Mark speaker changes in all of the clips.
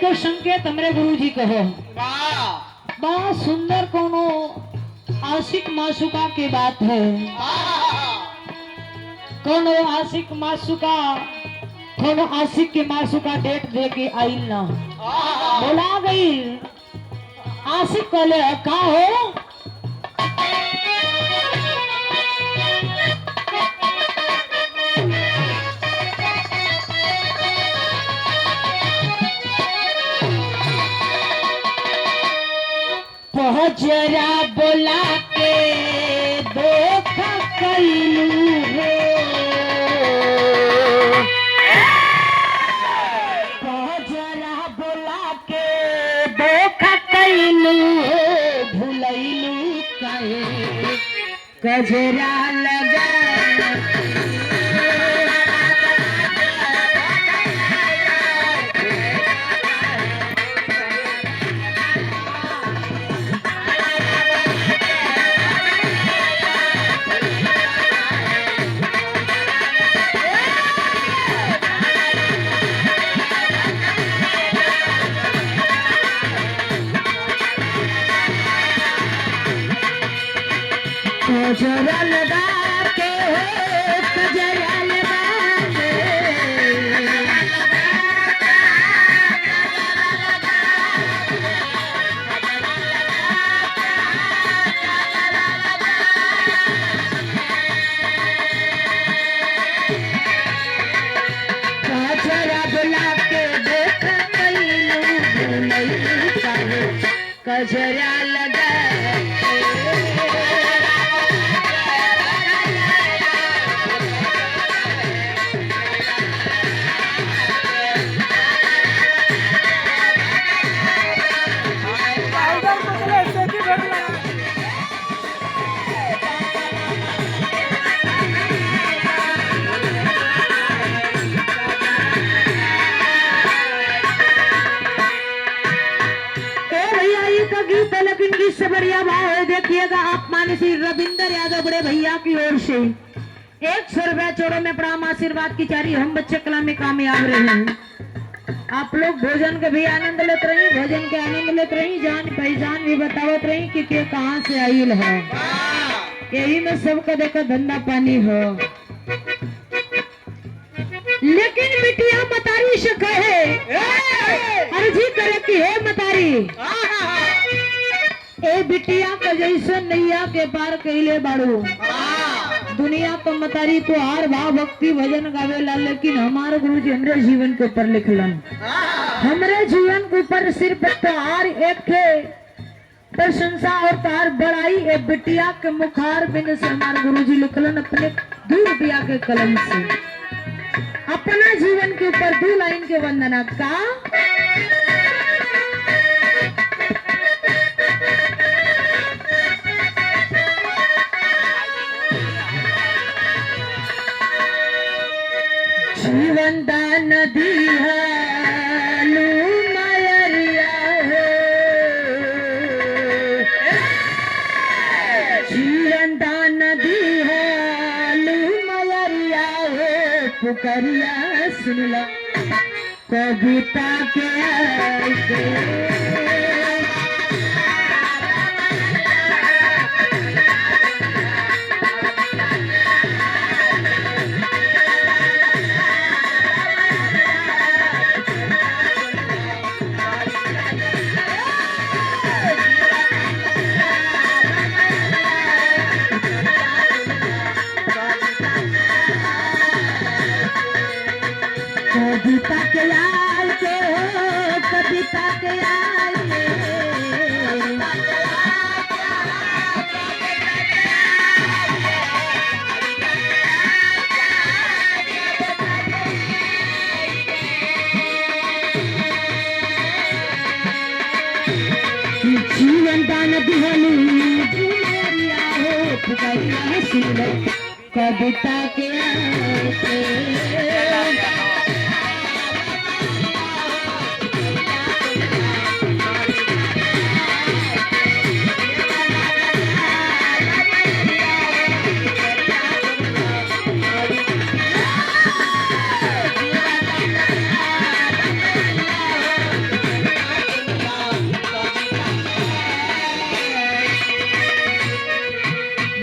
Speaker 1: के संकेत हमरे गुरुजी कहो। बहुत सुंदर कोनो आशिक माशुका की बात है। कोनो आशिक माशुका कोनो आशिक के माशुका डेट दे के आई ना बोला गई। आशिक कहले का हो जरा बोला के धोखा कैलू हो। जरा बोला के धोखा कैलू हो। भुलैलू कहे कजरा लगा कजरा लगा के हो। कजरा लगा के कजरा बुला के देखा कैलू भुलैलू कहे कजरा लगा गीत है, लेकिन गीत से बढ़िया भाव है। देखिएगा आप माने श्री रविंदर यादव बड़े भैया की ओर से 100 रुपया चोरों में प्रणाम आशीर्वाद की चारी। हम बच्चे कला में कामयाब रहे हैं। आप लोग भोजन के भी आनंद लेते रही, भोजन के आनंद लेते रही, जान पहचान भी बतावत रही कि के कहाँ से आइल है। यही में सबका देखा धंधा पानी हो। लेकिन बिटिया मतारी से कहे अर्जी करे कि हे मतारी ए बिटिया का जैसे नैया के पार कैले बाड़ू। दुनिया तो मतारी तो हार भाव भक्ति भजन गावेला, लेकिन हमारे गुरु जी हमरे जीवन के ऊपर लिखलन। हमरे जीवन के ऊपर सिर्फ त्योहार एक थे प्रशंसा और तार बड़ाई। ए बिटिया के मुखार बिन से हमारे गुरु जी लिखलन अपने 2 रुपया के कलम से अपना जीवन के ऊपर 2 लाइन के वंदना का। जीवन दान दी है लू मयरिया हो। जीवन दान दी है लू मयरिया हो। पुकरिया सुनला कविता के कविता के लाल के हो। कविता के लाल के जीवन दान दिहलू दुनिया हो। पुकारिया सुन कविता के लाल के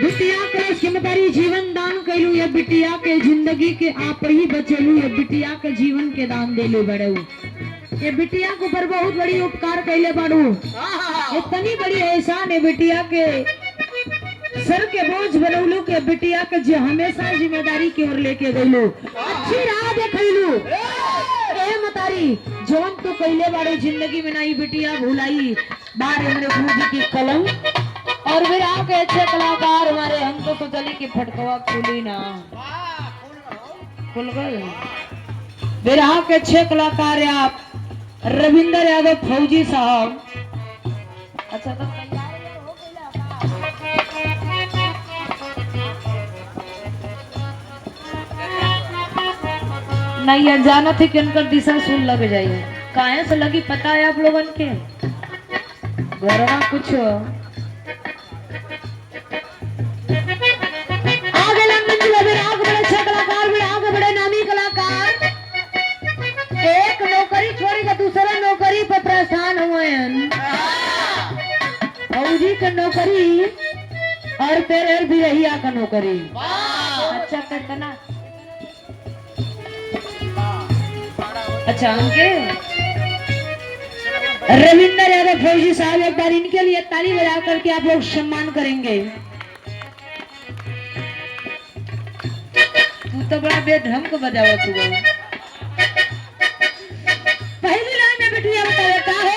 Speaker 1: बिटिया के सिमतारी जीवन दान कैलू, ये बिटिया के जिंदगी के आप ही बचेलू, ये बिटिया के जीवन के दान देलू बड़ू, ये बिटिया के ऊपर बहुत बड़ी उपकार कैले बाड़ू, इतनी बड़ी एहसान है बिटिया के सर के बोझ बनौलू के बिटिया के जो हमेशा जिम्मेदारी की ओर लेके गईलू, अच्छी राह देखलू। ए मतारी जौन तो कैले बाड़ू जिंदगी में नहीं बिटिया भुलाई, बार हमारे गुरु जी की कलम और फिर आके अच्छे कलाकार हमारे, हम तो सोचली की फटकवा खुली ना खुल गए, फिर आके अच्छे कलाकार आप रविंद्र यादव फौजी साहब। अच्छा तो नहीं अनजाना थे कि उनकर दिशा सुन लग जाइए, काहे से लगी पता है आप लोगन के घरवा कुछ आगे बड़े अच्छे कलाकार भी आगे बड़े नामी कलाकार, एक नौकरी छोड़ी का दूसरा नौकरी पर परेशान हुए हैं, फौजी का नौकरी और तेरे बिरहिया का नौकरी। अच्छा कितना अच्छा उनके रविंद्र यादव फौजी साहब, एक बार इनके लिए ताली बजा करके आप लोग सम्मान करेंगे। तू तो बड़ा बेढंग को बजावा तू, पहली लाइन में बिटिया बताओ क्या है।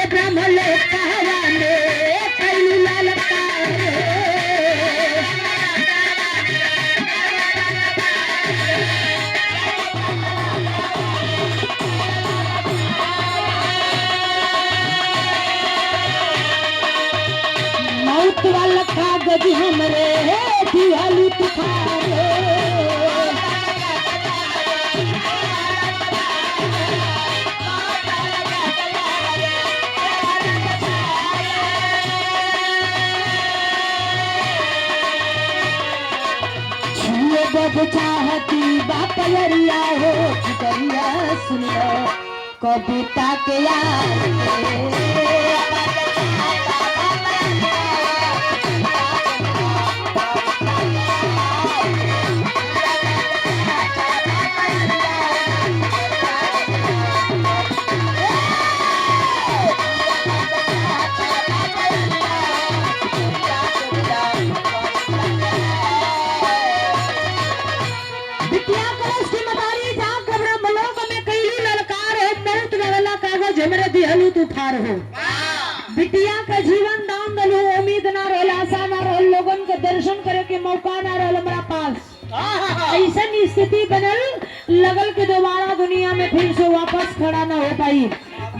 Speaker 1: ब्रह्म लोक कहवाने कैलू ललकार, मौत वाला कागज हमरे दियालू तुखारे, जब चाहती बापलरिया हो चिकरिया सुन लो कविता के हो। बिटिया का जीवन दान दलू, उम्मीद ना रहल, आशा ना रहल, लोगन के दर्शन करे के मौका ना रहल हमारा पास, ऐसा स्थिति बनल लगल के दोबारा दुनिया में फिर से वापस खड़ा ना हो पाई,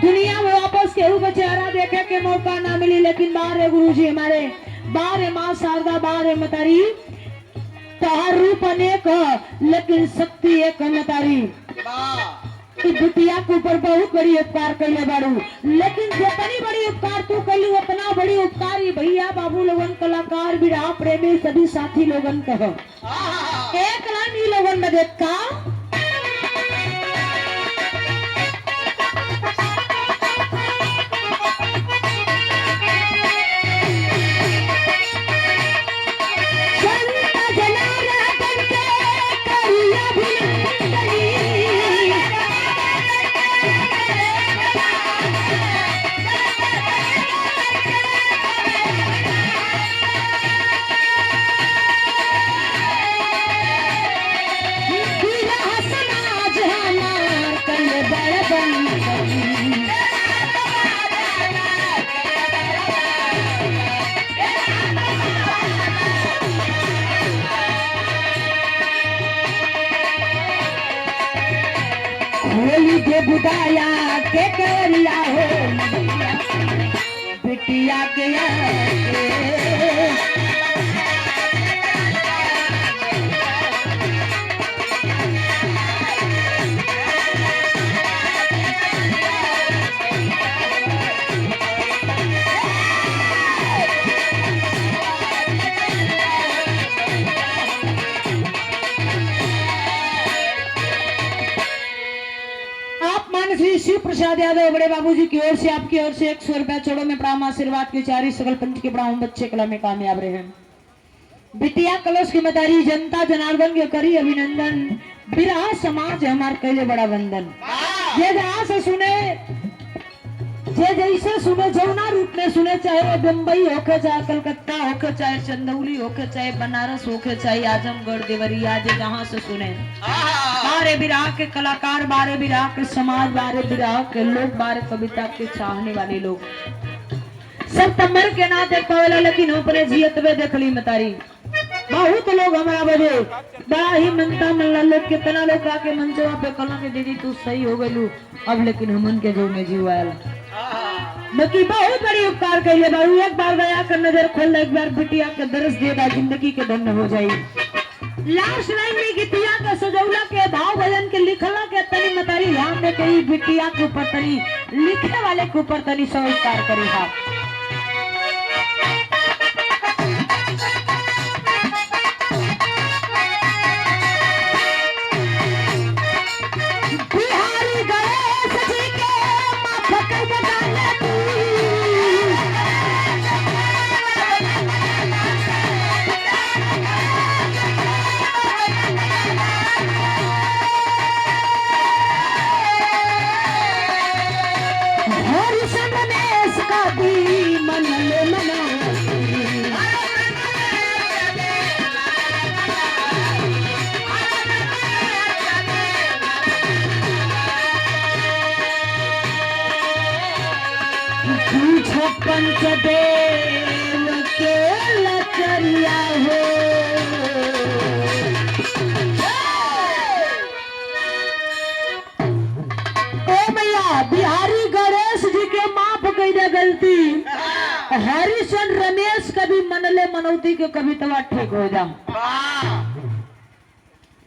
Speaker 1: दुनिया में वापस केहू का चेहरा देखे के मौका ना मिली। लेकिन बार गुरु जी हमारे, बार माँ शारदा, बार मतारी, तोहर रूप अनेक लेकिन शक्ति एक मतारी। बिटिया के ऊपर बहुत बड़ी उपकार कैले बाड़ू, लेकिन जितनी बड़ी उपकार तू कैलू उतना बड़ी उपकार ये भैया बाबू लोगन, कलाकार, विरहा प्रेमी, सभी साथी लोगन कह। एक लाइन ही लोगन में देखा होली के बुदाया के करिया हो बिटिया के श्री शिव प्रसाद यादव बड़े बाबूजी की ओर से आपकी ओर से 100 रुपया छोड़ो में प्रणाम आशीर्वाद की चारी सकल पंच के प्रणाम बच्चे कला में कामयाब रहे। बिटिया कलश की मतारी जनता जनार्दन के करी अभिनंदन, बिरहा समाज हमार कैले बड़ा वंदन। ये जहाँ से सुने जे जैसे सुने जौना रूप में सुने, चाहे बम्बई होके, चाहे कलकत्ता होके, चाहे चंदौली होके, चाहे बनारस होके, चाहे आजमगढ़ देवरिया, जे जहाँ से सुने, बारे बिरहा के कलाकार, बारे बिरहा के समाज, बारे बिरहा के लोग, बारे कविता के चाहने वाले लोग सब तमर के ना देख पावेला, लेकिन ऊपरे जियत वे देख ली मतारी। बहुत लोग हमारा बजे बड़ा ही मनता मन लोग, कितना लोग आके मंचवा पे कला के दीदी तू सही हो गलू अब, लेकिन हमन के जो में जीवाल बाकी बहुत बड़ी उपकार कर ले बाबू। एक बार गया कर नजर खोल, एक बार बिटिया के दर्श देगा, जिंदगी के धन्य हो जाई। लास्ट लाइन में गीतिया के सजौला के भाव भजन के लिखला के तनी मतारी ध्यान दे के बिटिया के ऊपर तनी लिखे वाले के ऊपर तनी स्वीकार करी। हा पंचदेव के लचरिया हो, ओ मैया बिहारी गणेश जी के माफ कई दे गलती, हरिशन रमेश कभी मनले मनौती के कभी तवा ठीक हो जा,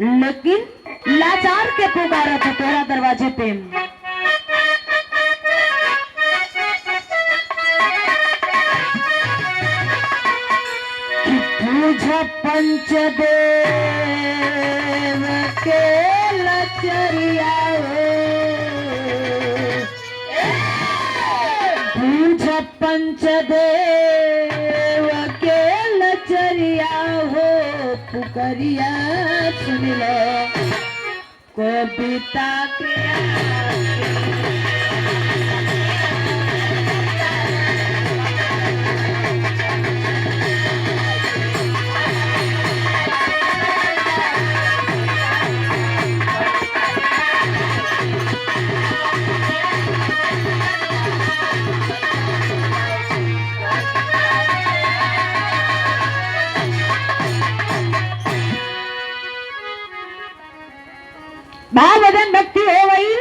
Speaker 1: लेकिन लाचार के पुकारा था तेरा दरवाजे पे। पंचदेव के लचरिया हो, पूछ पंचदेव के लचरिया हो, पुकरिया सुन लो कविता के। भाव भजन भक्ति हो गई,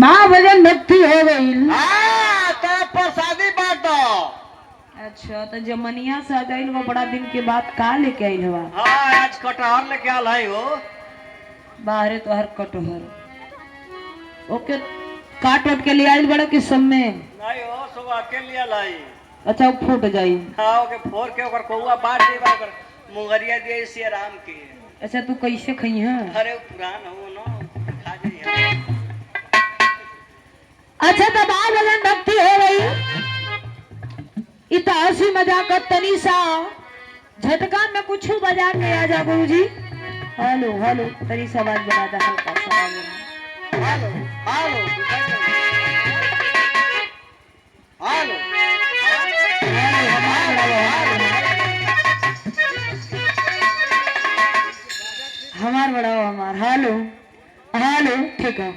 Speaker 1: भाव भजन भक्ति हो गई।
Speaker 2: प्रसादी बांटो।
Speaker 1: अच्छा तो जमनिया से आ जाइल वो बड़ा दिन के बाद का लेके आइल हुआ?
Speaker 2: हाँ आज कटहर लेके आल है वो।
Speaker 1: बाहरे तो हर कटहर ओके काट उठ के ले आइल बड़ा किस समय?
Speaker 2: नहीं हो सुबह के लिए लाई।
Speaker 1: अच्छा वो फूट जाई।
Speaker 2: हाँ ओके फोड़ के ओकर कौआ बांट देबा, ओकर मुंगरिया दिए इसी आराम की।
Speaker 1: अच्छा तू कैसे खई है?
Speaker 2: अरे पुरान हो ना खा जाइए।
Speaker 1: अच्छा तो भाव भजन भक्ति हो गई, इतना हंसी मजाक तनी सा झटका में कुछ बजा के आ जा गुरुजी। हेलो हेलो तनी सा आवाज बना दे, हल्का सा
Speaker 2: हेलो हेलो हेलो
Speaker 1: हमार बड़ा हमार हेलो हेलो ठीक है।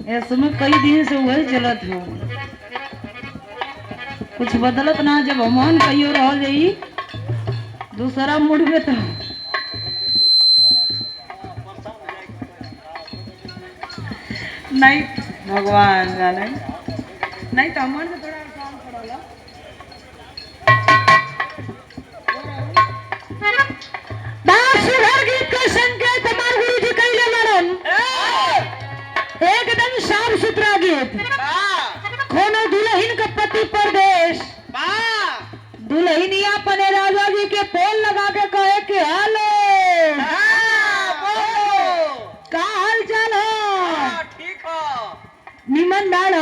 Speaker 1: इसमें कई दिन से वही चलत हो, कुछ बदलत ना। जब हमान कहियो रह जाई दूसरा मूड में तो नहीं, भगवान जाने। नहीं तो हमान में थोड़ा आसान पड़ला। दासुर गीत का संकेत हमार गुरुजी कइले लड़न एकदम साफ सुथरा गीत। कोनो दुल्हन का पति परदेश, दुल्हनिया अपने राजा जी के पोल लगा के कहे कि हेलो का हाल चाल हो?
Speaker 2: ठीक हो,
Speaker 1: निमन बाड़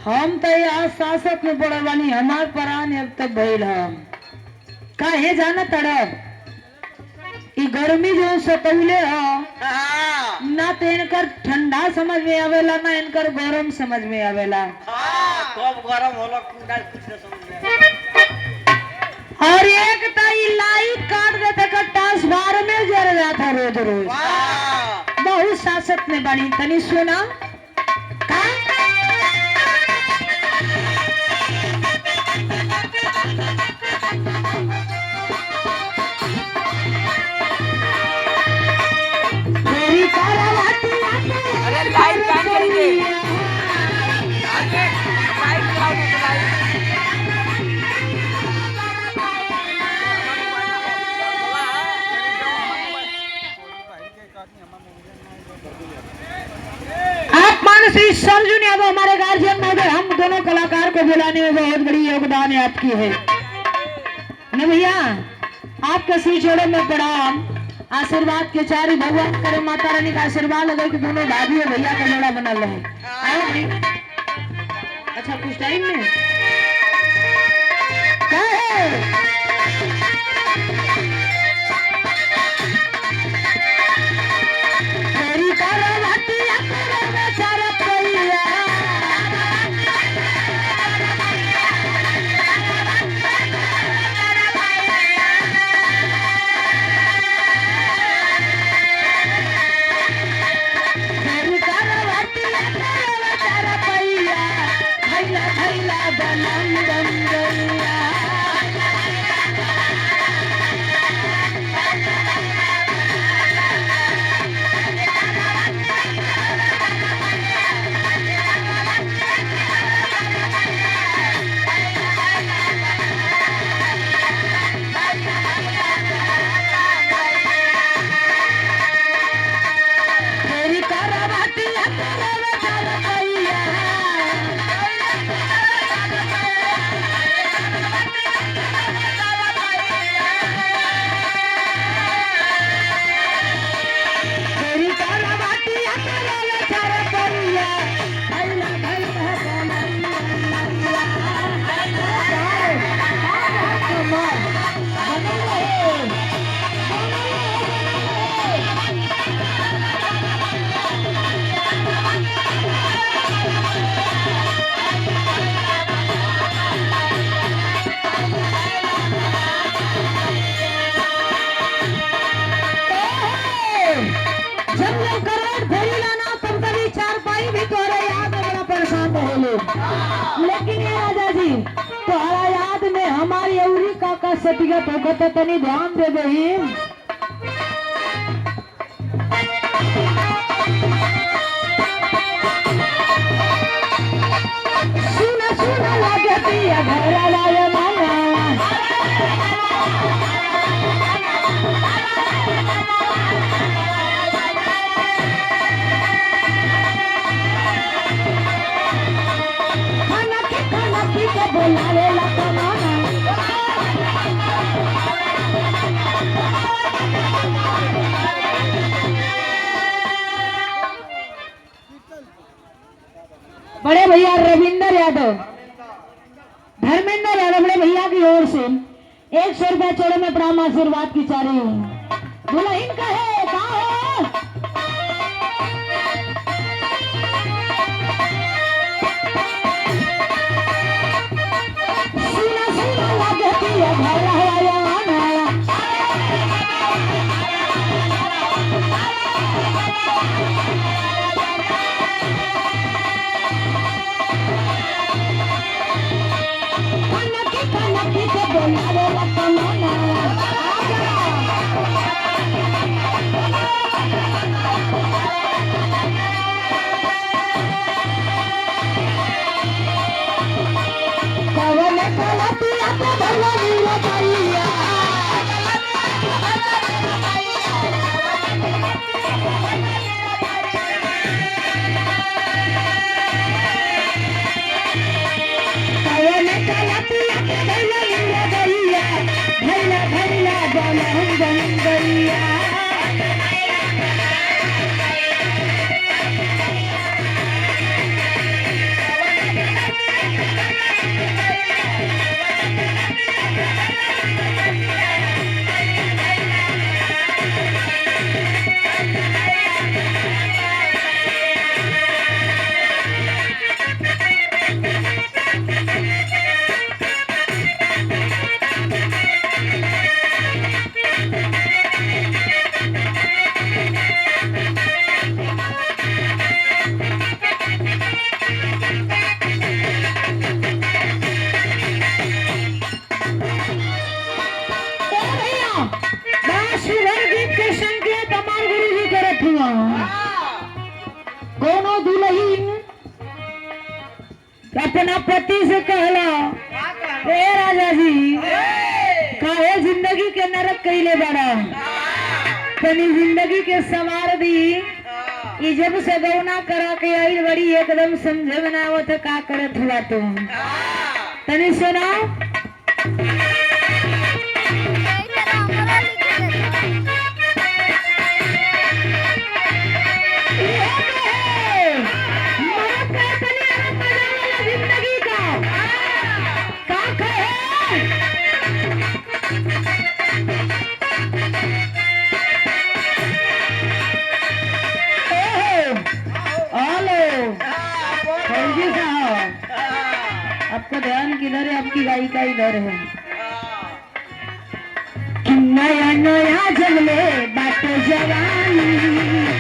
Speaker 1: हम तो यहाँ शासक में पड़े बानी, हमार परान अब तक भइल हम काहे जाना तड़प ई गर्मी जो सतौले हो ना तो इनकर ठंडा समझ में आवेला ना इनकर गरम समझ में आवेला।
Speaker 2: कब गरम होला कुछ न समझ में।
Speaker 1: और एक ताई लाइट काट देते का ट्रांसफार्मर में जर जाता रोज रोज। बहुत शासक में बनी तनी सुना का?
Speaker 2: अरे लाइट बंद करिए, आगे लाइट चलाओ तो लाइट।
Speaker 1: आप मानसी सरजुन यादव हमारे गार्जियन महोदय, हम दोनों कलाकार को बुलाने में बहुत बड़ी योगदान है आपकी है न भैया। आपके श्री चरणों में प्रणाम, आशीर्वाद के चारी भगवान करे माता रानी का आशीर्वाद लगे कि दोनों भाभी और भैया का जोड़ा बना रहे। आओ भाई, अच्छा कुछ टाइम में क्या है? तेरी करवटी अकड़ में चरत गइया, तेरी करवटी अकड़ में चरत गइया, भैला भैला बनम बन गइया। तेरी करवटी अकड़ में चरत गइया, तेरी करवटी अकड़ में चरत गइया, भैला भैला बनम बन जब लोग करोड़ भरी लाना तब कभी चार पाई भी तोरे याद में बड़ा परेशान रहे लोग। लेकिन ये राजा जी तुम्हारा याद में हमारी अवरी काका सटिगत होगत तनी ध्यान दे गई। सुना सुना लगे पिया घर वाले माना, खाना पी के बोलावे ला कमाना। बड़े भैया रविंदर यादव, धर्मेंद्र यादव बड़े भैया की ओर से 100 रुपया चढ़े में प्रणाम आशीर्वाद की चारी। दुल्हन का है कहाँ है? सुना सुना लगे पिया घर वाले माना, कनकी से बोलावे ला कमना कवने कलपिया पे भलवी लगाइया कवने कलपिया पे भलवी लगाइया भैला भैला बलहम बन गइया कोनो दुल्हीन अपना पति से कहला ए राजा जी काहे जिंदगी के नरक कइले बड़ा तनी जिंदगी के संवार दी ई जब से गौना करा के आई बड़ी एकदम समझे बनावत का करत हुआ तुम तनी सुनाओ आपका ध्यान किधर है आपकी गायिका इधर है कि नया नया जगले बाटे जवानी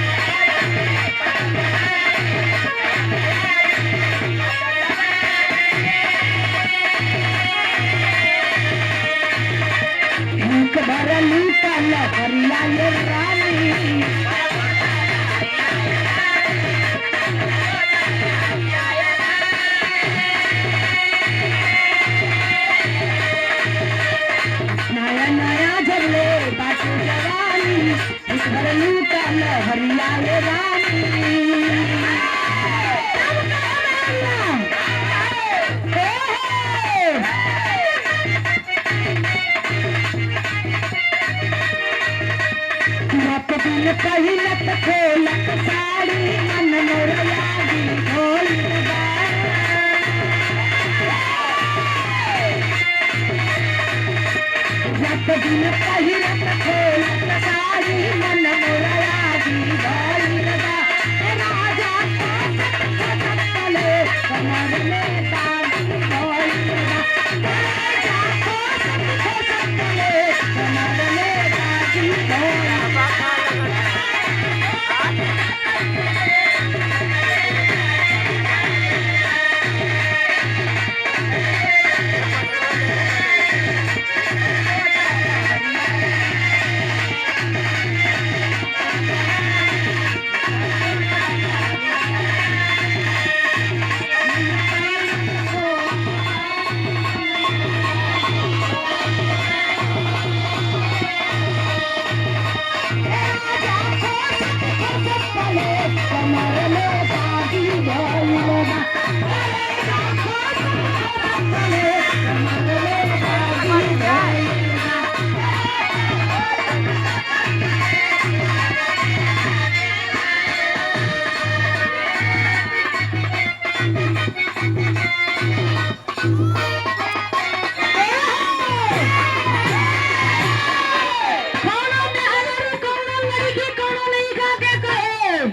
Speaker 1: भूख भरा लूटा लहरिया ये रानी नया नया जगले बाटे जवानी भूख भरा लूटा लहरिया ये रानी पहिलत खोलत साड़ी मन मोरा यादी ढोल जब दिन पहिलत खोलत साड़ी मन मोरा यादी ढोल राजा चले कमर में ताड़ी ढोल राजा चले कमर में ताड़ी ढोल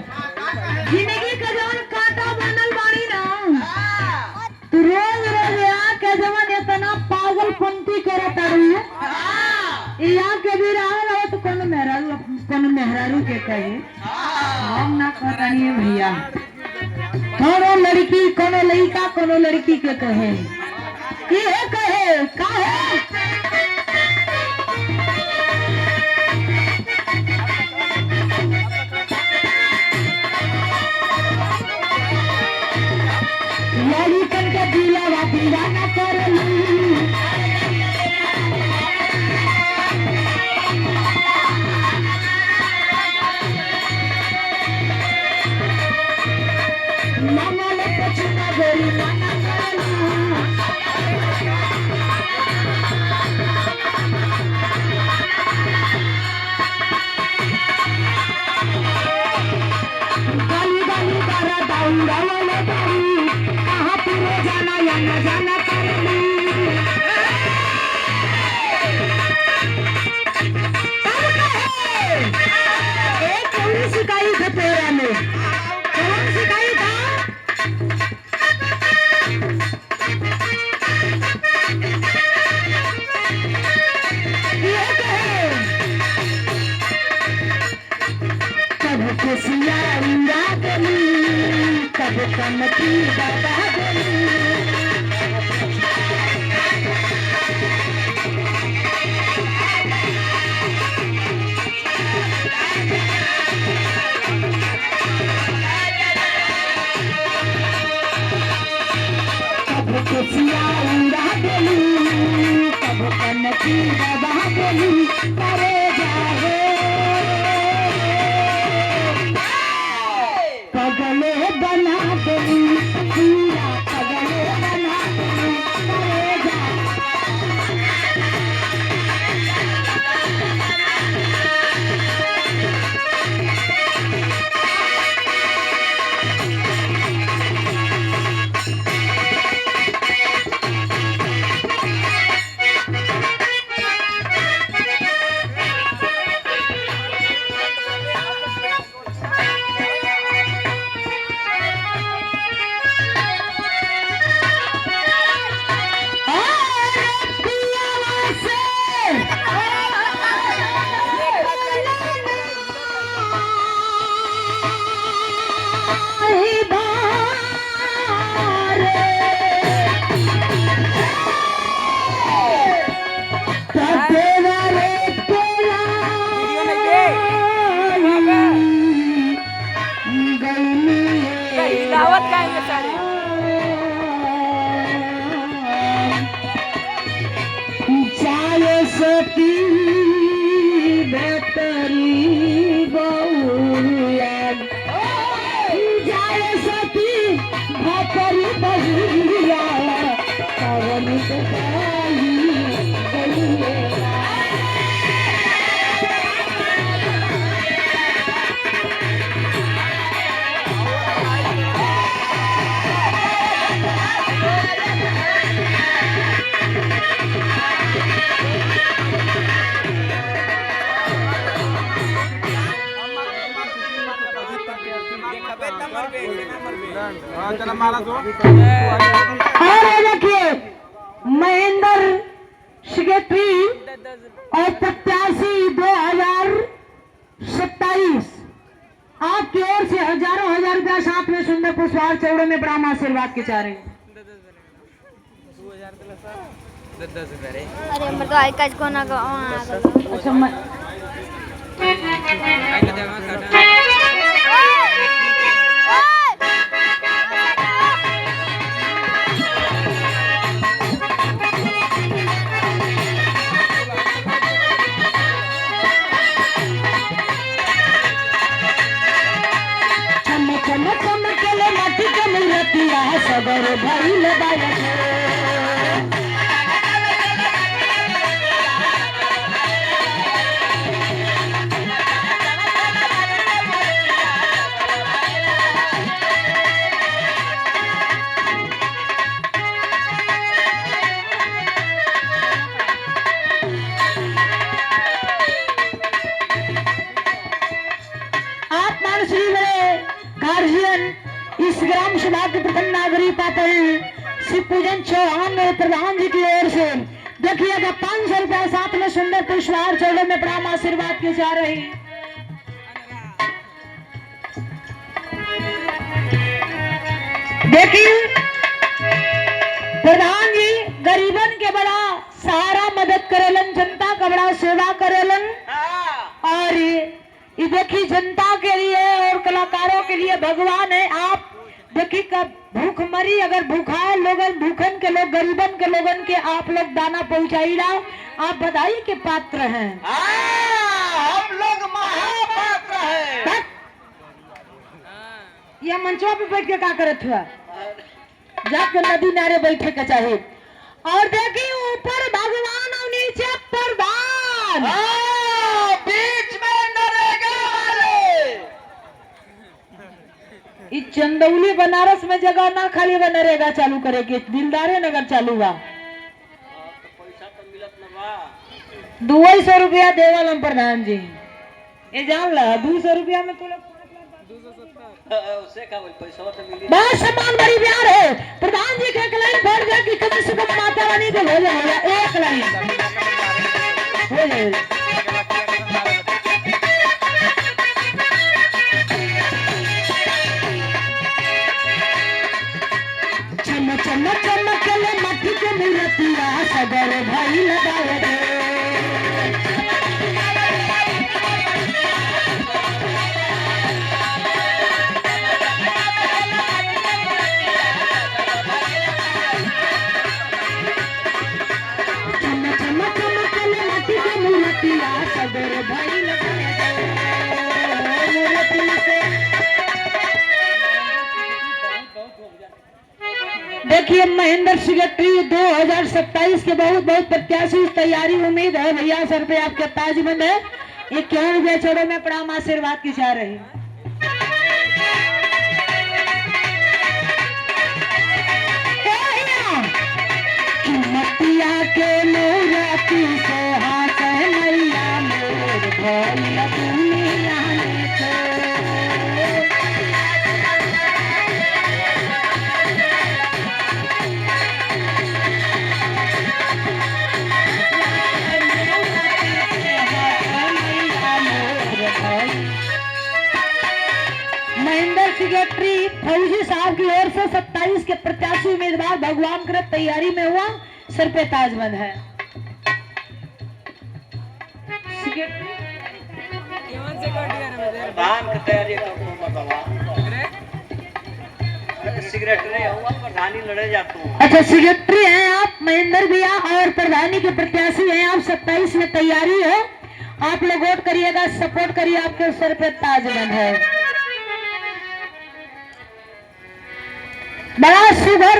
Speaker 1: जिंदगी का जवन कांटा बनल बाड़ी ना तू रोज रोज आके जवन इतना पागलपंती करत तारू यहाँ के भी रहल हो तो कोनो मेहरारू के कहे हम ना कहतानी भैया कोनो लड़की कोनो लड़का कोनो लड़की के कहे ये कहे काहे लड़कन के दिलवा दीवाना करली मामा ले पछुना गोरी माना करली गाली गाली करा दाऊंगा वाले दाऊ कहाँ पूरे जाना या न जाना करली सब कहे एक कौन सिखाई था तेरा में कौन सिखाई था ये कहे कब खुशियाँ उड़ा गली कब कमती दबा गली कब खुशियाँ उड़ा गली कब कमती दबा गली करे जाए पगले बना देली पूरा पगले बना देली करे जा
Speaker 3: दावत का है सारे
Speaker 1: चाय सती बेहतरी बहुया चाय सती बेहतरी बहुया कवन तो और देखिए महेंद्र सेक्रेटरी और प्रत्याशी 2027 आपकी ओर से हजारों हजार रुपया साथ में सुंदर पुष्पहार चौड़े में ब्राह्मण आशीर्वाद के चाह रहे हैं।
Speaker 3: अरे हमर तो आइकाज कोना का
Speaker 1: अच्छा चमकले माटी के मूर्तिया सबर भइल बाया गार्जियन इस ग्राम सभा के प्रथम नागरिक पापड़ शिव पूजन चौहान प्रधान जी की ओर से देखिएगा 500 रुपया साथ में सुंदर पुष्पहार चौड़े में ब्राह्मण आशीर्वाद के जा रही देखिए प्रधान जी गरीबन के बड़ा सहारा मदद करेलन, जनता का बड़ा सेवा करेलन।
Speaker 2: हाँ
Speaker 1: और ये देखिए जनता के लिए और कलाकारों के लिए भगवान है। आप देखिए कब भूख मरी, अगर भूखा लोगन, भूखन के लोग, गरीबन के लोगन के आप लोग दाना पहुंचाईला, आप बधाई के पात्र हैं।
Speaker 2: हम लोग महापात्र हैं।
Speaker 1: यह मंचवा पे बैठ के क्या करत हुआ, जाके नदी नारे बैठे के चाहे। और देखिए ऊपर भगवान और नीचे प्रधान,
Speaker 2: बीच में नरेगा वाले।
Speaker 1: इस चंदौली बनारस में जगह ना खाली बा नरेगा चालू करे के, दिलदारे नगर चालू बा।
Speaker 2: तो पैसा तो मिलत न बा।
Speaker 1: 200 रुपया देवल हम प्रधान जी, ये जान ला 200 रुपया में तो लोग
Speaker 2: उससे का बोल पैसा तो मिली।
Speaker 1: बहुत सम्मान बड़ी प्यार है। प्रधान जी के एक लाइन भर जाए कि कम से कम माता रानी के हो जाएगा, एक लाइन हो जाएगा। चम चम चमकले मट्टी के मूर्तिया सदर भाई लगाए रे। देखिए महेंद्र सेक्रेटरी 2027 के बहुत बहुत प्रत्याशी तैयारी उम्मीद है भैया, सर पे आपके ताजमंद है। ये क्यों बेचड़ों में प्रणाम आशीर्वाद की चाह रही है। मटिया के मोरती से हाथ मैया मोर भइल दुनिया में तो। महेंद्र सेक्रेटरी फौजी साहब की ओर से 27 के प्रत्याशी उम्मीदवार भगवान कृत तैयारी में हुआ, सर पे ताजबंद है।
Speaker 2: प्रधान की तैयारी करतो बाबा। सेक्रेटरी हुआ प्रधानी लड़े जाता हूँ।
Speaker 1: अच्छा सेक्रेटरी हैं आप महेंद्र भैया और प्रधानी के प्रत्याशी हैं आप, 27 में तैयारी है। आप लोग वोट करिएगा, सपोर्ट करिए, आपके सर पे ताजबंद है। बड़ा सुघर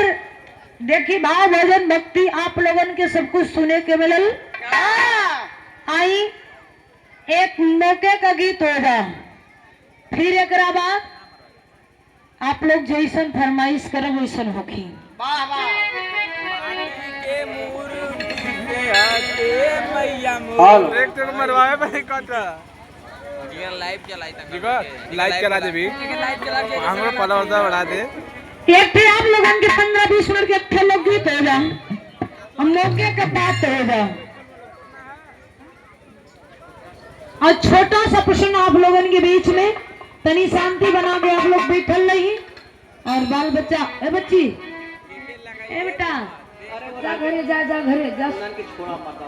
Speaker 1: देखी भाव भजन भक्ति आप लोगन के सब कुछ सुने के मिलल। आई एक मौके का गीत होगा, फिर एक बाद आप लोग जैसन फरमाइश करब वैसन होखी।
Speaker 4: लाइव चला दे भी, हमरा पता होता बढ़ा दे।
Speaker 1: एक थे आप लोगों के 15-20 मिनट के अच्छे लोग गीत होगा, हम मौके का बात होगा। और छोटा सा प्रश्न आप लोगों के बीच में, तनी शांति बना के आप लोग बैठल रही। और बाल बच्चा, ए बच्ची, ए बेटा, जा घरे, जा घरे जा।
Speaker 2: छोड़ा मत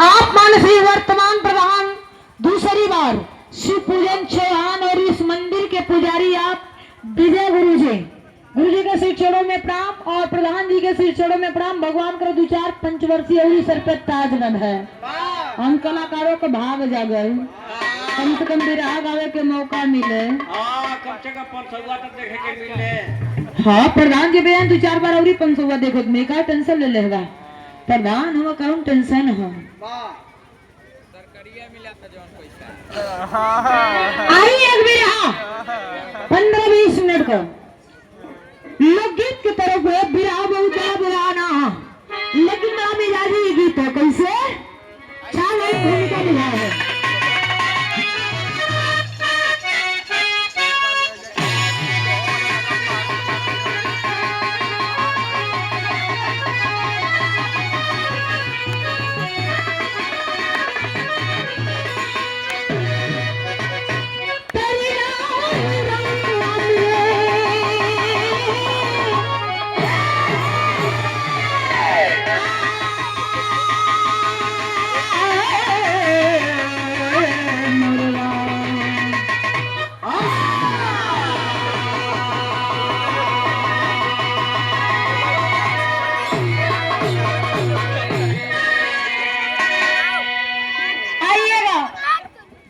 Speaker 1: आप मानसी वर्तमान प्रधान दूसरी बार शिव पूजन चौहान और इस मंदिर के पुजारी आप विजय गुरु जी के सिर चरणों में प्रणाम और प्रधान जी के सिर चरणों में प्रणाम। भगवान करो 2-4 पंचवर्षीय सर पे ताजबंद है। हम कलाकारों को भाग जागे, कम से कम बिरहा गावे के मौका मिले।
Speaker 2: कम से कम 500 तक देखे के मिले।
Speaker 1: हाँ प्रधान जी बयान 2-4 बार और 500 देखो, मैं का टेंशन ले लेगा प्रधान, हम कौन टेंशन हो। आई एक बिरहा 15-20 मिनट का लोकगीत की तरफ है। बिरहा बहुत बड़ा बिरहा ना, लेकिन नाम मिजाजी गीत है। कैसे चाल भूमिका बिरहा है।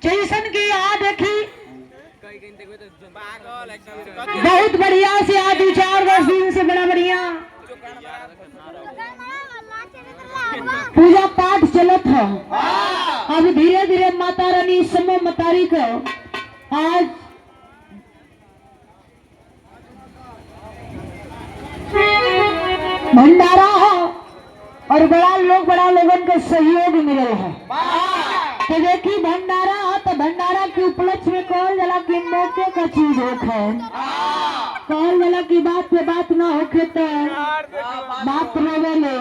Speaker 1: जैसन की आ देखी बहुत बढ़िया से आज 4-10 दिन से बड़ा बढ़िया पूजा पाठ चलत है। अब धीरे धीरे माता रानी इस समय मतारी को आज भंडारा है और बड़ा लोगन का सहयोग मिलल है। तो देखी भंडारा है तो भंडारा के उपलक्ष्य में कहल जाला कि मौके का चीज होखे, कहल जाला कि बात पे बात ना होखे तो बात रोवेले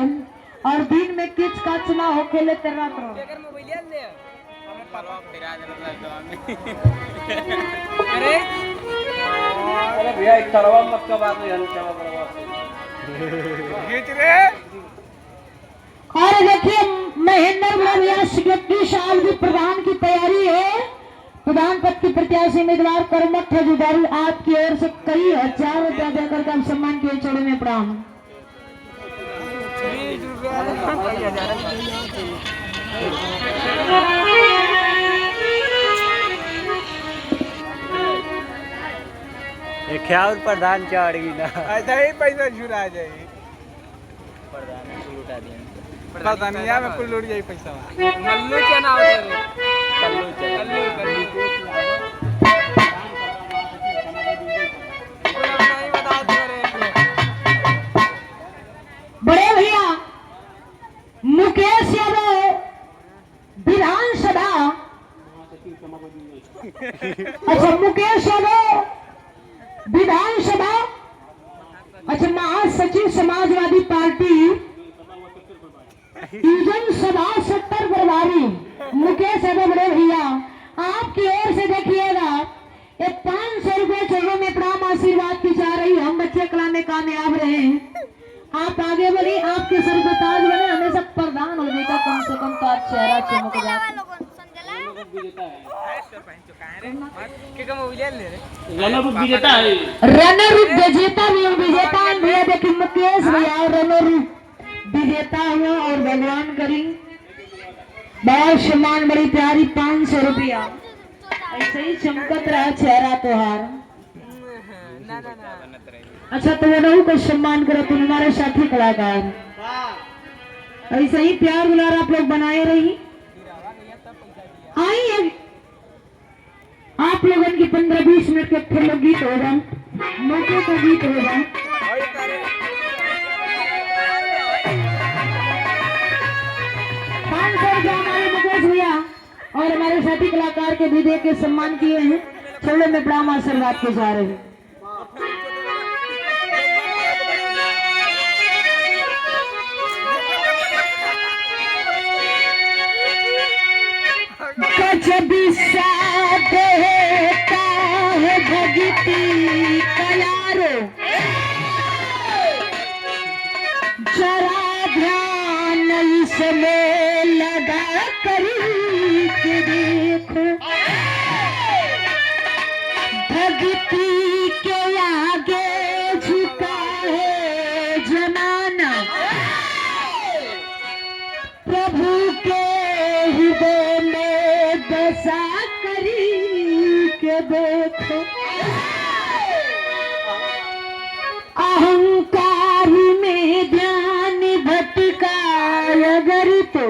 Speaker 1: और दिन में किच काच ना होखे ले तो रात रो।
Speaker 2: अरे भैया एक तरवा मत का बात है चलो बरवा खींच रे।
Speaker 1: और देखिए महेंद्र भैया सेक्रेटरी साहब की प्रधान की तैयारी है। प्रधान पद की प्रत्याशी उम्मीदवार कर्मठ जुदारू आपकी ओर से कई 1000 रुपया देकर का सम्मान किए। चढ़े में प्रणाम।
Speaker 2: ख्याल प्रधान चढ़ गई ना
Speaker 4: ऐसा ही पैसा झुरा जाए प्रधानिया में कुल लूट जाए पैसा मल्लू क्या नाम है
Speaker 1: बड़े भैया मुकेश यादव विधानसभा अच्छा मुकेश यादव विधानसभा अच्छा महासचिव समाजवादी पार्टी यूजन सभा 70 फरवरी मुकेश यादव बड़े भैया आपकी ओर से देखिएगा ये 500 रुपए चलो में प्रणाम आशीर्वाद की जा रही। हम बच्चे कला में कामयाब रहे, आप आगे बढ़े, आपके सर पे ताज बने, हमेशा प्रधान हो जाएगा कम से कम तो आप चेहरा चमक जाए।
Speaker 2: रनर विजेता है,
Speaker 1: रनर विजेता भी विजेता भैया देखिए मुकेश भैया रनर विजेता हुआ और भगवान करी बड़ा सम्मान बड़ी प्यारी 500 रुपया ऐसे ही चमकत रहा चेहरा तोहार। अच्छा तो वो को सम्मान करो तुम हमारे साथी कलाकार ऐसे ही प्यार दुलार आप लोग बनाए रही। आइए आप लोगों की 15-20 मिनट के फिर गीत होगा, मौके का गीत होगा। 500 रुपया हमारे मुकेश भैया और हमारे साथी कलाकार के भी दे के सम्मान किए हैं। छोड़े में प्रणाम आशीर्वाद के जा रहे हैं। देता है भगती कयारो जरा ध्यान इसमें लगा कर देखो भगती के आगे झुका है जमाना प्रभु के हृदय में बसा के देखो अहंकार में ध्यान भटका अगर तो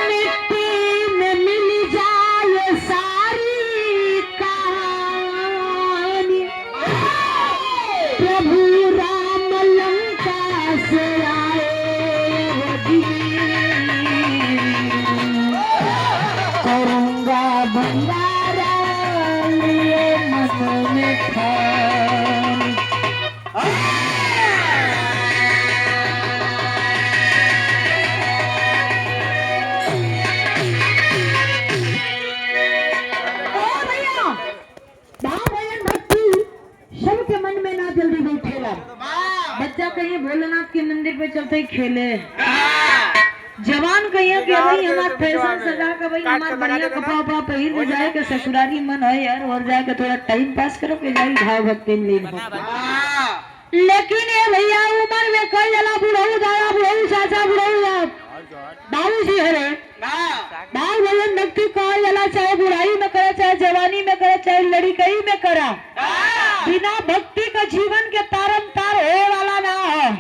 Speaker 1: मिट्टी में मिल जाए सारी कहानी प्रभु राम लंका से आए करूंगा भंडारा लिए मन में ठान। सबके मन में ना जल्दी बैठेगा। बच्चा कहीं भोलेनाथ के मंदिर पे चलते ही खेले, जवान कहिए कि भाई हमारा फैशन सजा के भाई हमारा बढ़िया कपड़ा उपड़ा पहन के जाए के ससुरारी मन है यार और जाए के थोड़ा टाइम पास करो के जाई भाव भक्ति में लीन हो। लेकिन ये भैया उम्र में कई जला बुढ़ऊ दादा बुढ़ऊ चाचा बुढ़ऊ बाबू जी हरे बाल भवन भक्ति कहा जाला, चाहे बुढ़ाई में करा, चाहे जवानी में करा, चाहे लड़कई में करा। बिना भक्ति का जीवन के तारम तार होने वाला ना है।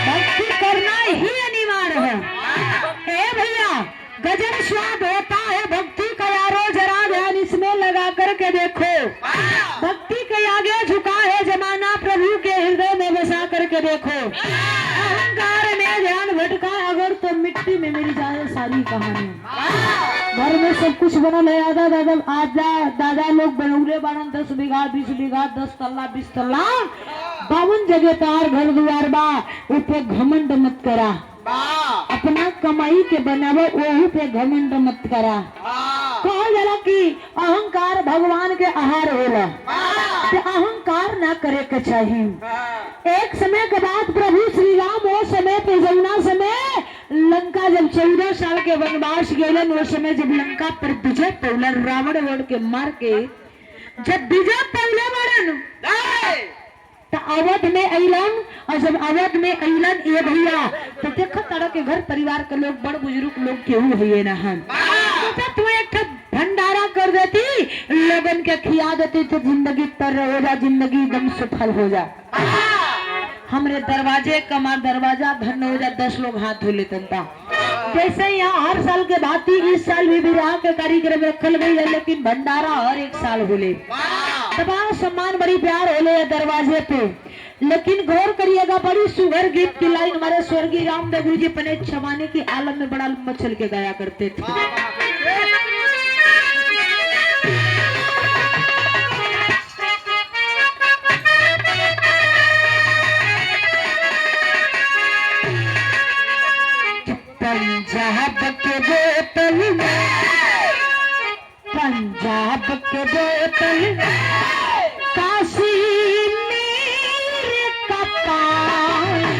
Speaker 1: भक्ति करना ही अनिवार्य है। ए भैया, गजब स्वाद होता है भक्ति का यारो, जरा ध्यान इसमें लगा करके देखो। भक्ति के आगे झुका है जमाना, प्रभु के हृदय में बसा करके देखो। अहंकार में ध्यान भटका अगर तो मिट्टी में मिल जाए सारी कहानी। घर में सब कुछ बनल है, दादा लोग बनौले बारन 10 बीघा 20 बीघा 10 तल्ला 20 तल्ला 52 जगह तार घर दुआर बा, ऊपर घमंड मत करा। अपना कमाई के बनावे वही पे घमंड मत करा। कहा जाला कि अहंकार भगवान के आहार होला, तो अहंकार ना करे के चाहिए। एक समय के बाद प्रभु श्री राम वो समय पे जमुना समय लंका जब 14 साल के वनवास गेलन, वो समय जब लंका पर विजय पौलन, रावण वण के मार के जब विजय पौले बड़न तो अवध में अलन, और जब अवध में अलन ये भैया तो देखो तारा के घर परिवार के लोग बड़ बुजुर्ग लोग केहू हुए ना हम तो तू एक भंडारा कर देती, लोगन के खिया देती तो जिंदगी तर हो जा, जिंदगी एकदम सफल हो जा। हमरे दरवाजे कमा दरवाजा धन हो जा, 10 लोग हाथ धो लेते था। जैसे यहाँ हर साल के भांति इस साल भी विवाह के कार्यक्रम रखल गई है, लेकिन भंडारा हर एक साल होले, तमाम सम्मान बड़ी प्यार होले दरवाजे पे। लेकिन गौर करिएगा, बड़ी सुगर गीत की लाइन हमारे स्वर्गीय रामदेव गुरु जी पने छमाने की आलम में बड़ा मचल के गाया करते थे। पंजाब के बोतल में, पंजाब के बोतल काशी मेरे का पानी।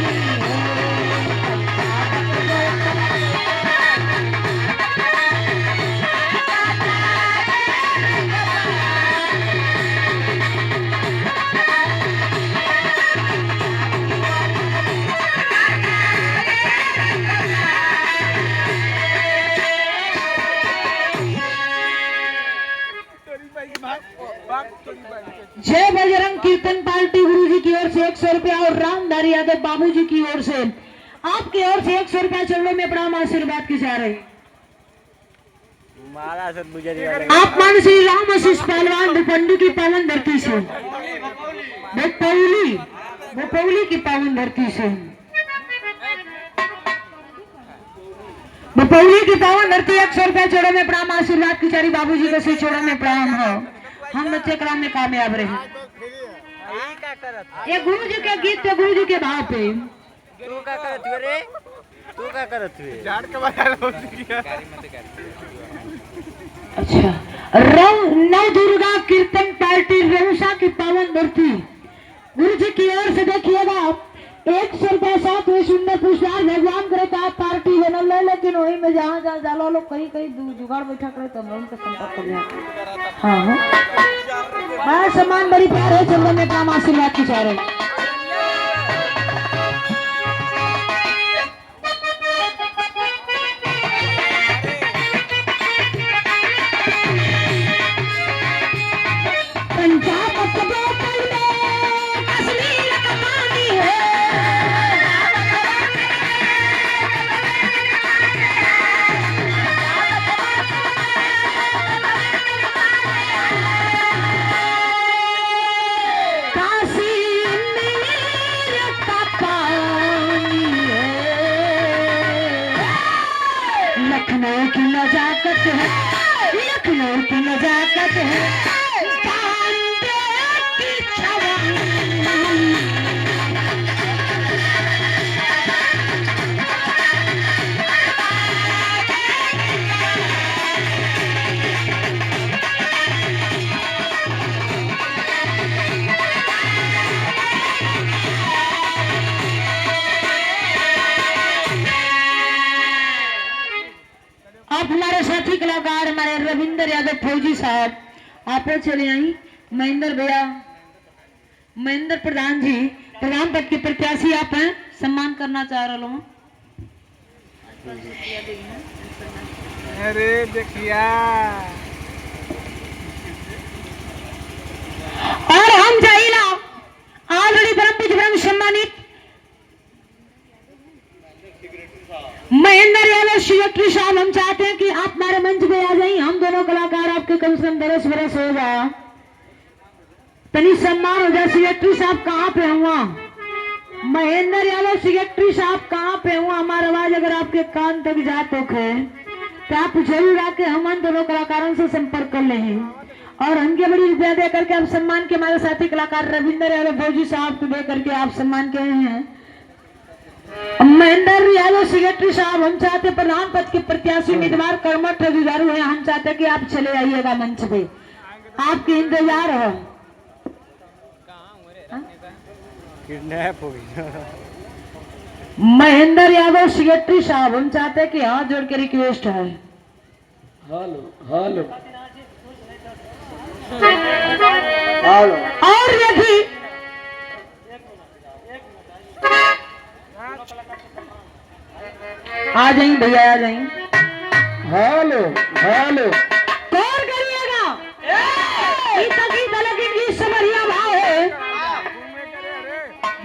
Speaker 1: जय बजरंग कीर्तन पार्टी गुरु जी की ओर से 100 रुपया और रामधारी यादव बाबू जी की ओर से आपकी ओर से 100 रुपया चरणों में प्रणाम आशीर्वाद की जा रहे। आप मान श्री राम आशीष पहलवान भूपंडी की पावन धरती से, भोपौली की पावन धरती से, भोपौली की पावन धरती 100 रुपया चरणों में प्रणाम आशीर्वाद की चारी बाबू जी के श्री चरणों में प्रणाम हो। हम बच्चे क्रम में कामयाब रहे। ये गुरु जी के गीत पे, गुरु जी के भाव पे
Speaker 4: तू का करत हुए रे, तू का करत हुए झाड़ के बाहर होती है।
Speaker 1: अच्छा, नव दुर्गा कीर्तन पार्टी रहुसा की पावन धरती गुरु जी की ओर से देखिएगा 100 रुपया साथ में सुंदर पुरस्कार भगवान करे का पार्टी बनल है। लेकिन वही में जहाँ जहाँ जाला लोग कहीं कहीं जुगाड़ बैठा करे तो हम उनका संपर्क कर जाए। हाँ बड़ा सम्मान बड़ी प्यार है, चंदन में काम आशीर्वाद की चाह रहे। लखनऊ की नजाकत है, लखनऊ की नजाकत है, बांदे की छवनी। आप हमारे साथी कलाकार हमारे रविंद्र यादव फौजी साहब, आप चले आई। महेंद्र भैया, महेंद्र प्रधान जी प्रधान पद के प्रत्याशी आप हैं, सम्मान करना चाह रहा हूँ।
Speaker 2: अरे देखिया
Speaker 1: और हम जाइला ऑलरेडी परम पूज्य ब्रह्म सम्मानित महेंद्र यादव सेक्रेटरी साहब, हम चाहते हैं कि आप हमारे मंच पे आ जाइए। हम दोनों कलाकार आपके कम से कम 10 बरस हो गया, तनी सम्मान हो जाए। सेक्रेटरी साहब कहाँ पे हुआ? महेंद्र यादव सेक्रेटरी साहब कहाँ पे हुआ? हमारा आवाज अगर आपके कान तक जात है तो आप जरूर आके हम दोनों कलाकारों से संपर्क कर ले हैं। और हमके बड़ी रुपया दे करके आप सम्मान के हमारे साथी कलाकार रविंद्र यादव भोजी साहब को दे करके आप सम्मान के हैं। महेंद्र यादव सेक्रेटरी साहब, हम चाहते प्रधान पद के प्रत्याशी उम्मीदवार कर्मठ जुझारू हैं, हम चाहते कि आप चले आइएगा मंच पे, आपके इंतजार है।
Speaker 4: किडनैप हो गई।
Speaker 1: महेंद्र यादव सेक्रेटरी साहब, हम चाहते हैं कि हाथ जोड़ के रिक्वेस्ट है।
Speaker 2: हेलो हेलो
Speaker 1: और देखिए आ जाइए भैया, आ जाइए।
Speaker 2: हेलो हेलो
Speaker 1: कौन करिएगा लेकिन समरिया भाव है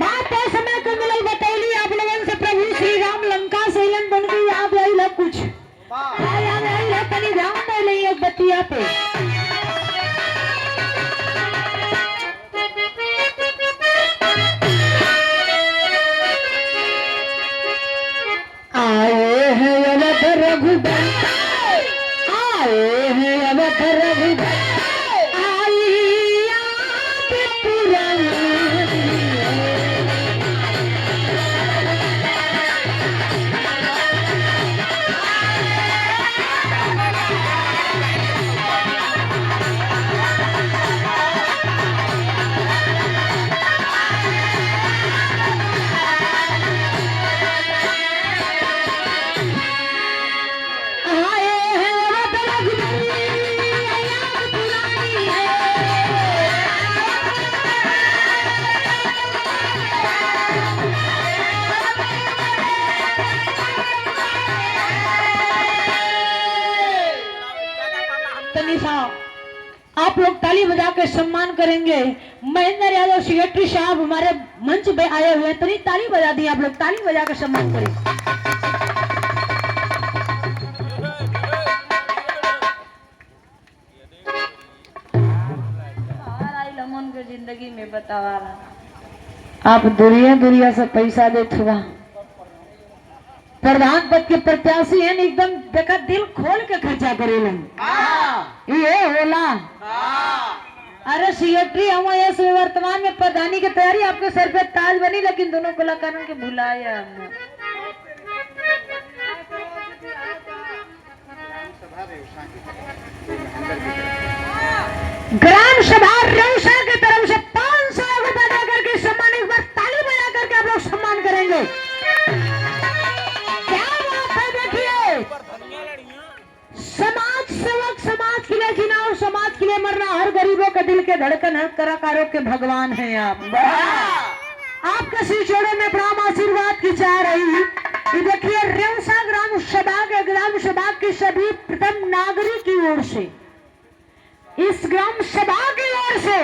Speaker 1: बात है। समय को मिलल बतौली आप लोगों से प्रभु श्री राम लंका सैलन बन गई, याद आई कुछ याद आई तनी ध्यान दे ले एक बतिया पे। आए हैं अवध रघुबर, आए हैं अवध रघुबर, आई याद पुरानी। आप लोग ताली बजा के सम्मान करेंगे। महेंद्र यादव सेक्रेटरी साहब हमारे मंच पे आए हुए हैं, तनी ताली बजा दी आप लोग, ताली बजा के सम्मान करें। लमन के जिंदगी में बतावा आप दुनिया दुनिया से पैसा देत हुआ प्रधान पद के प्रत्याशी हैं, एकदम देखा दिल खोल के खर्चा करेलन ये होला। अरे सेक्रेटरी हम ऐसे वर्तमान में प्रधानी की तैयारी, आपके सर पे ताज बनी, लेकिन दोनों कलाकारों के भुलाया हमने। ग्राम सभा रेउसा की तरफ से 500 रुपए देकर के सम्मान, एक बार ताली बजा करके आप लोग सम्मान करेंगे। क्या बात है, देखिए समाज सेवक, समाज के लिए जीना और समाज के लिए मरना, हर गरीबों के दिल के धड़कन, हर कलाकारों के भगवान हैं आप। आपके श्री चौड़े में प्रणाम आशीर्वाद की चाह रही। देखिए रेउसा ग्राम सभा की सभी प्रथम नागरिक की ओर से, इस ग्राम सभा की ओर से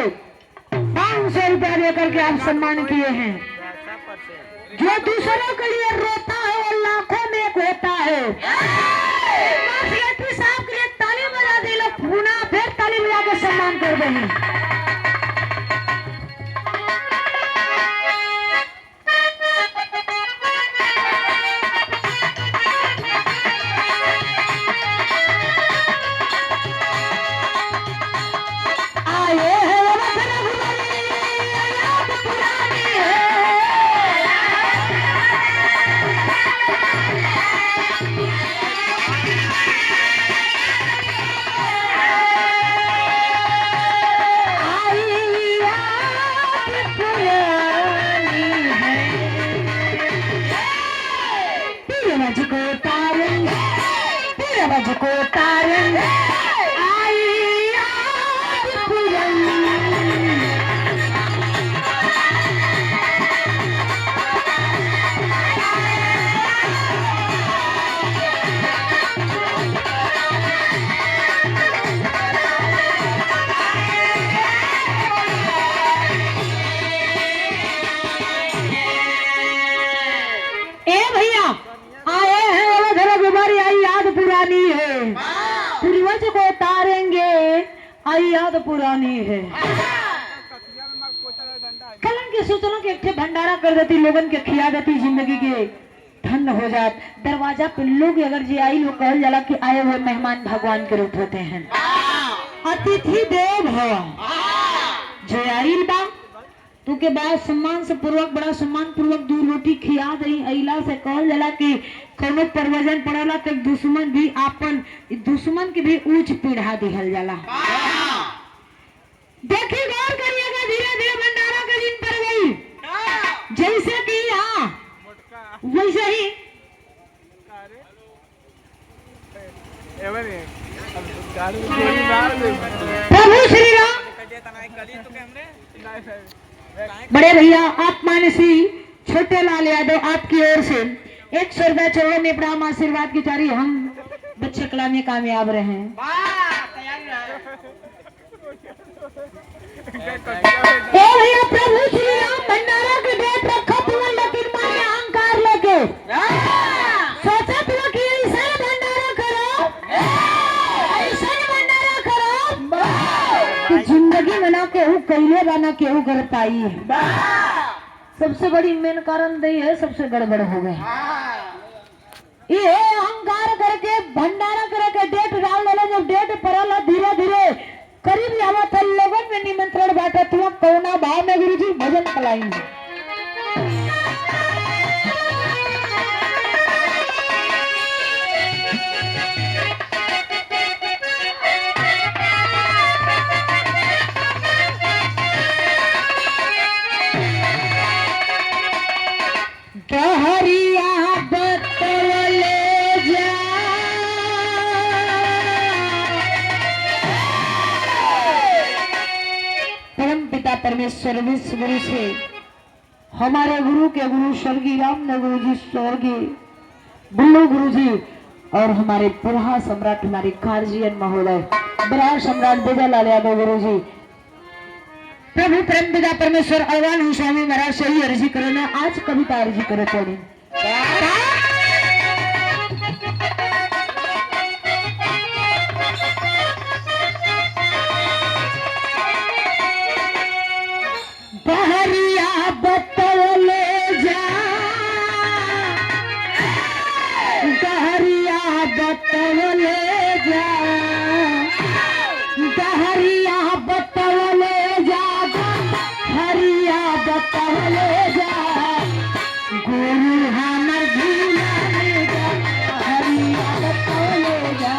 Speaker 1: 500 रुपया देकर के आप सम्मान किए हैं। जो दूसरों के लिए रोता है वो लाखों में एक होता है। सेक्रेटरी साहब के लिए ताली बजा दे लो, पुनः फिर ताली बजा के सम्मान कर रहे हैं। आई याद पुरानी है। कलन के सोचलों के एक भंडारा कर देती, लोगन के खिया देती, जिंदगी के धन हो जात। दरवाजा पे लोग अगर जे आई लोग कहल जाला कि आए हुए मेहमान भगवान के रूप होते हैं। अतिथि देव भव। जो आइल बा तू के बाद सम्मान से पूर्वक, बड़ा सम्मान पूर्वक दूध रोटी खिया दई। अइला से कहल जाला कि कोनो परवजन पड़ला तो दुश्मन भी आपन दुश्मन के भी ऊंच पीढ़ा दिहल जाला। देखी गौर करिएगा, धीरे धीरे भंडारा का दिन पर गई। जैसे कि यहाँ वैसे ही प्रभु श्री राम। बड़े भैया आप मानसी छोटे लाल यादव आपकी ओर से 100 रुपया चौड़ों में प्रणाम आशीर्वाद की जारी। हम बच्चे कला में कामयाब रहे। ए भैया प्रभु श्री राम भंडारा के डेट रखा तुम, लेकिन माने अहंकार लेके सोचा तुम कि ऐसा भंडारा करो, ऐसा भंडारा करो कि जिंदगी में ना केहू कहिले बा ना केहू कर पाई है। सबसे बड़ी मेन कारण दही है, सबसे गड़बड़ हो गए। ये अहंकार करके भंडारा करके डेट डाल देला। जब डेट पड़ल धीरे धीरे करीब आवा था, लोगन में निमंत्रण बांटा। तुम कौना भाव में गुरुजी भजन कलाएंगे। गहरिया बतवले जा परम पिता परमेश्वर विश्व गुरु से हमारे गुरु के गुरु स्वर्गीय रामदेव गुरु जी, स्वर्गीय बुल्लू गुरु जी और हमारे पुरहा सम्राट हमारे गार्जियन महोदय बड़ा सम्राट विजयलाल यादव गुरु जी, प्रभु परम पिता परमेश्वर अरवान स्वामी महाराज से ही अर्जी करो ना। आज कविता अर्जी करो थोड़ी। बहरिया बतवले जा, बहरिया बतवले जा, बहरिया बतवले जा, हरिया बतवले जा, गुरु हमर भूलले जा, हरिया बतवले जा।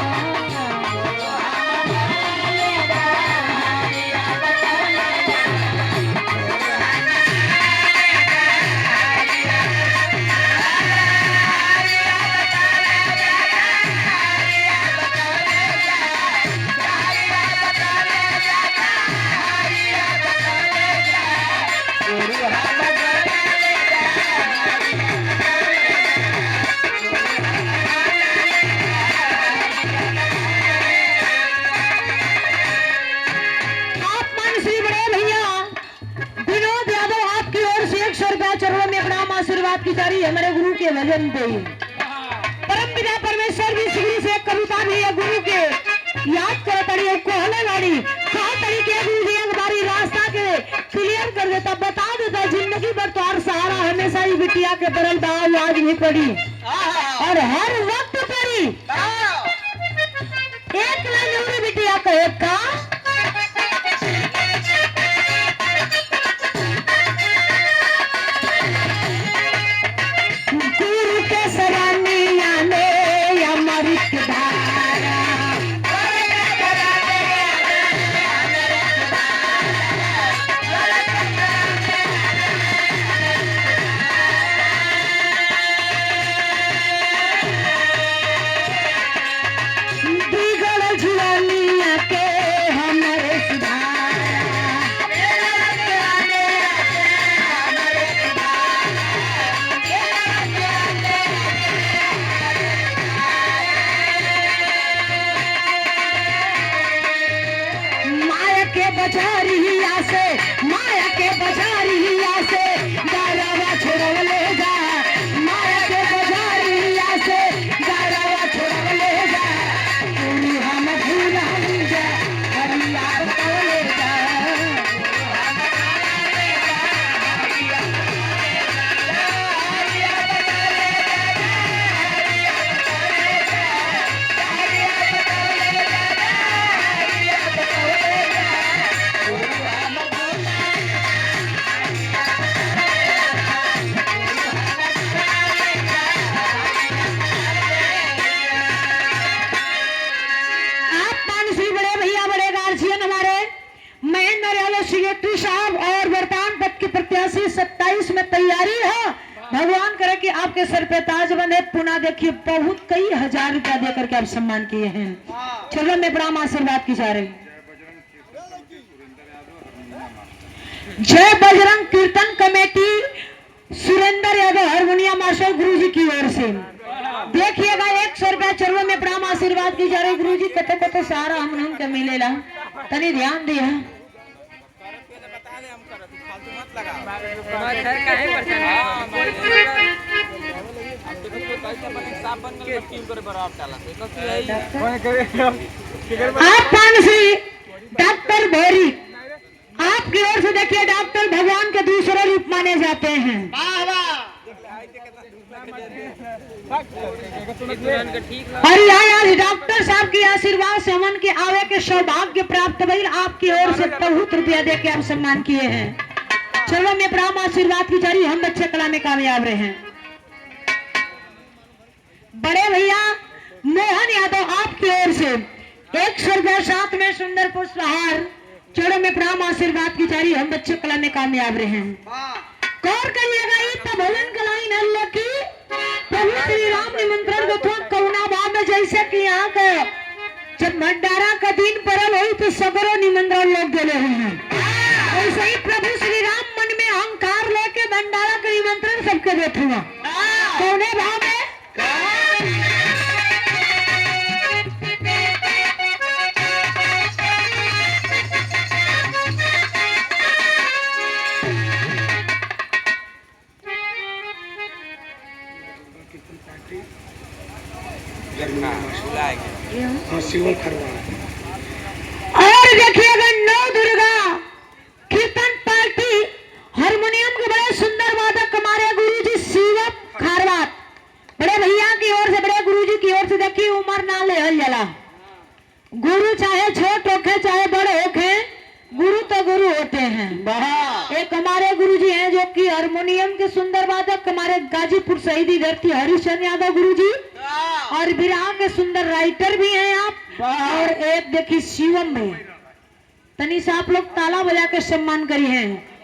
Speaker 1: की जारी हमारे गुरु के भजन पे परम पिता परमेश्वर भी श्री से कविता भी है गुरु के याद कर तड़ी कोहले वाली कहा तरीके गुरु जी एक बारी रास्ता के क्लियर कर देता, बता देता जिंदगी भर तो हर सहारा हमेशा ही बिटिया के परल दाव आज भी पड़ी और हर वक्त पड़ी। एक लाइन और बिटिया का एक का बजारिया से माया के बजारिया से गारावा छोड़वले जा, माया के बजारिया से गारावा छोड़वले जा, गुरु हम भूल जा, हरिया सेक्रेटरी साहब और वर्तमान पद के प्रत्याशी 27 में तैयारी है। भगवान करे कि आपके सर पे ताज बने। पुनः देखिए बहुत कई हजार रुपया दे करके आप सम्मान किए हैं। चलो मैं बड़ा आशीर्वाद की जा रही। Jai Bajrang Kirtan committee Surendra Yadav harmonium master गुरु जी की ओर से देखिएगा 100 रुपया चलो में बड़ा आशीर्वाद की जा रही। गुरु जी कतो कतो सारा हम के मिलेला तनी ध्यान दिया। आप मानसी डॉक्टर भोरी आपकी ओर से देखिए डॉक्टर भगवान के दूसरे रूप माने जाते हैं। और यहाँ आज डॉक्टर साहब की आशीर्वाद से हमन के आवे के सौभाग्य प्राप्त भइल। आपकी ओर से बहुत रुपया दे के आप सम्मान किए हैं। चलो मैं ब्राह्म आशीर्वाद की जारी। हम बच्चे कला में कामयाब रहे हैं। बड़े भैया मोहन यादव आपकी ओर से 100 रुपया साथ में सुंदर पुष्पहार। चलो मैं ब्राह्म आशीर्वाद की जारी। हम बच्चे कला में कामयाब रहे हैं। कौर करिएगा तो भवन कलाई नल्ले की प्रभु श्री राम निमंत्रण को कौना भाव में जैसे कि यहाँ का जब भंडारा का दिन परल हुई तो सगरों निमंत्रण लोग देले हुए हैं। ऐसे ही प्रभु श्री राम मन में अहंकार लेके भंडारा का निमंत्रण सबके देते हुआ कौने भाव में और देखिएगा नौ दुर्गा कीर्तन पार्टी हारमोनियम के बड़े सुंदर वादक हमारे गुरुजी शिवम खारवात बड़े भैया की ओर से बड़े गुरुजी की ओर से देखिए उम्र ना ले जला। गुरु चाहे छोट होके चाहे बड़े होके गुरु तो गुरु होते हैं। एक हमारे गुरुजी हैं जो कि हारमोनियम के सुंदर वादक हमारे गाजीपुर शहीदी धरती हरिशन यादव गुरुजी और बिरहा के सुंदर राइटर भी हैं आप। और एक देखिए शिवम में तनी से आप लोग ताला बजा के सम्मान करिए हैं।